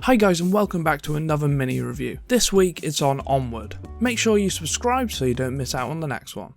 Hi guys and welcome back to another mini review. This week it's on Onward. Make sure you subscribe so you don't miss out on the next one.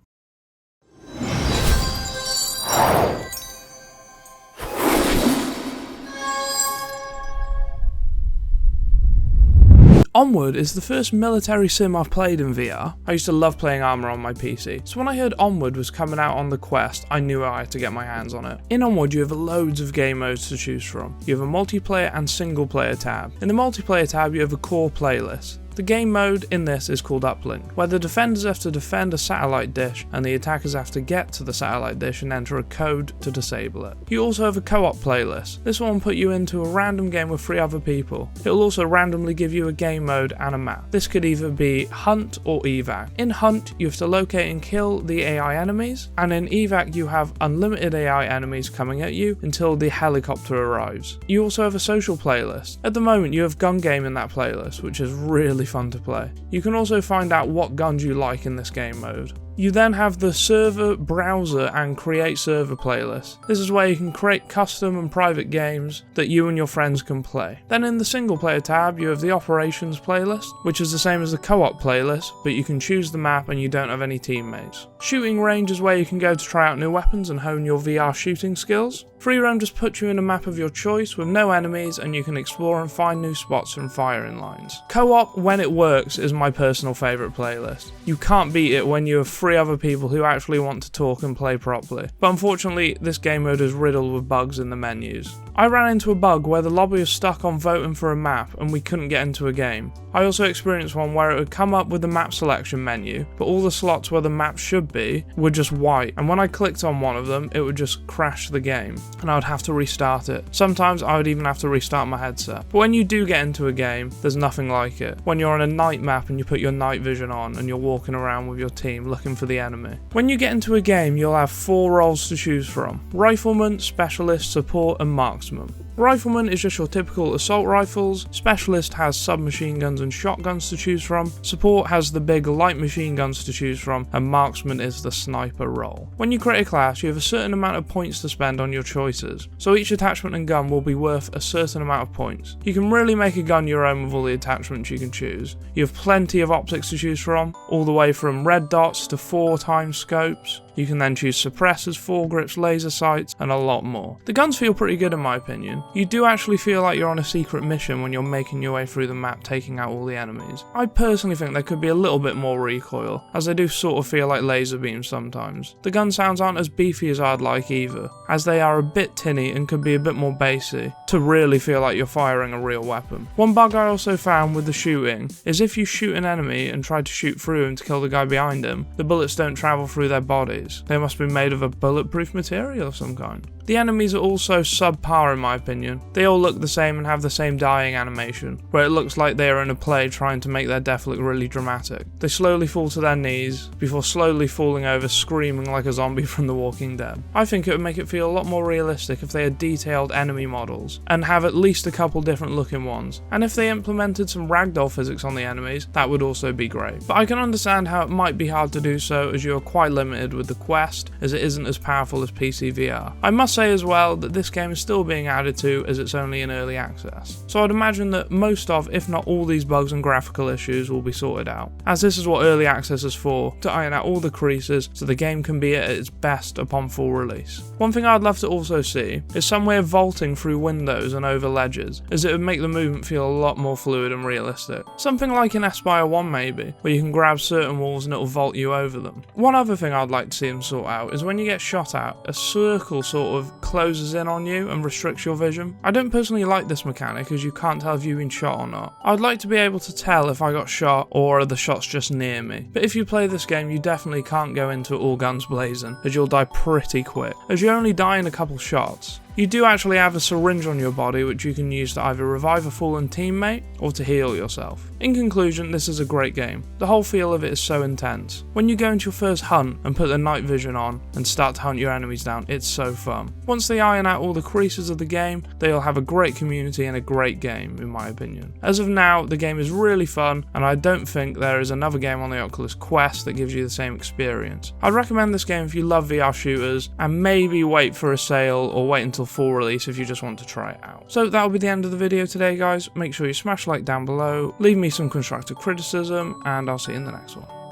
Onward is the first military sim I've played in VR. I used to love playing Armour on my PC, so when I heard Onward was coming out on the Quest, I knew I had to get my hands on it. In Onward you have loads of game modes to choose from. You have a multiplayer and single player tab. In the multiplayer tab you have a core playlist. The game mode in this is called Uplink, where the defenders have to defend a satellite dish and the attackers have to get to the satellite dish and enter a code to disable it. You also have a co-op playlist. This one will put you into a random game with 3 other people. It will also randomly give you a game mode and a map. This could either be Hunt or Evac. In Hunt you have to locate and kill the AI enemies, and in Evac you have unlimited AI enemies coming at you until the helicopter arrives. You also have a social playlist. At the moment you have Gun Game in that playlist, which is really fun to play. You can also find out what guns you like in this game mode. You then have the server, browser and create server playlist. This is where you can create custom and private games that you and your friends can play. Then in the single player tab you have the operations playlist, which is the same as the co-op playlist, but you can choose the map and you don't have any teammates. Shooting range is where you can go to try out new weapons and hone your VR shooting skills. Free roam just puts you in a map of your choice with no enemies and you can explore and find new spots and firing lines. Co-op, when it works, is my personal favourite playlist. You can't beat it when you have 3 other people who actually want to talk and play properly. But unfortunately, this game mode is riddled with bugs in the menus. I ran into a bug where the lobby was stuck on voting for a map and we couldn't get into a game. I also experienced one where it would come up with the map selection menu, but all the slots where the map should be were just white, and when I clicked on one of them, it would just crash the game, and I would have to restart it. Sometimes I would even have to restart my headset. But when you do get into a game, there's nothing like it. When you're on a night map and you put your night vision on and you're walking around with your team looking for the enemy. When you get into a game, you'll have 4 roles to choose from: Rifleman, Specialist, Support and Marksman. Rifleman is just your typical assault rifles, Specialist has submachine guns and shotguns to choose from, Support has the big light machine guns to choose from, and Marksman is the sniper role. When you create a class, you have a certain amount of points to spend on your choices, so each attachment and gun will be worth a certain amount of points. You can really make a gun your own with all the attachments you can choose. You have plenty of optics to choose from, all the way from red dots to 4x scopes. You can then choose suppressors, foregrips, laser sights, and a lot more. The guns feel pretty good in my opinion. You do actually feel like you're on a secret mission when you're making your way through the map taking out all the enemies. I personally think there could be a little bit more recoil, as they do sort of feel like laser beams sometimes. The gun sounds aren't as beefy as I'd like either, as they are a bit tinny and could be a bit more bassy to really feel like you're firing a real weapon. One bug I also found with the shooting is if you shoot an enemy and try to shoot through him to kill the guy behind him, the bullets don't travel through their bodies. They must be made of a bulletproof material of some kind. The enemies are also subpar in my opinion. They all look the same and have the same dying animation, where it looks like they are in a play trying to make their death look really dramatic. They slowly fall to their knees, before slowly falling over screaming like a zombie from The Walking Dead. I think it would make it feel a lot more realistic if they had detailed enemy models, and have at least a couple different looking ones. And if they implemented some ragdoll physics on the enemies, that would also be great. But I can understand how it might be hard to do so, as you are quite limited with the Quest, as it isn't as powerful as PC VR. I must say as well that this game is still being added to as it's only in early access, so I'd imagine that most of, if not all, these bugs and graphical issues will be sorted out, as this is what early access is for, to iron out all the creases so the game can be at its best upon full release. One thing I'd love to also see is some way of vaulting through windows and over ledges, as it would make the movement feel a lot more fluid and realistic. Something like in Aspire 1 maybe, where you can grab certain walls and it'll vault you over them. One other thing I'd like to see them sort out is when you get shot at, a circle sort of closes in on you and restricts your vision. I don't personally like this mechanic, as you can't tell if you've been shot or not. I'd like to be able to tell if I got shot or are the shots just near me. But if you play this game you definitely can't go into it all guns blazing, as you'll die pretty quick, as you only die in a couple shots. You do actually have a syringe on your body which you can use to either revive a fallen teammate or to heal yourself. In conclusion, this is a great game. The whole feel of it is so intense. When you go into your first hunt and put the night vision on and start to hunt your enemies down, it's so fun. Once they iron out all the creases of the game, they'll have a great community and a great game in my opinion. As of now, the game is really fun and I don't think there is another game on the Oculus Quest that gives you the same experience. I'd recommend this game if you love VR shooters and maybe wait for a sale or wait until until full release if you just want to try it out. So that'll be the end of the video today, guys. Make sure you smash like down below, leave me some constructive criticism, and I'll see you in the next one.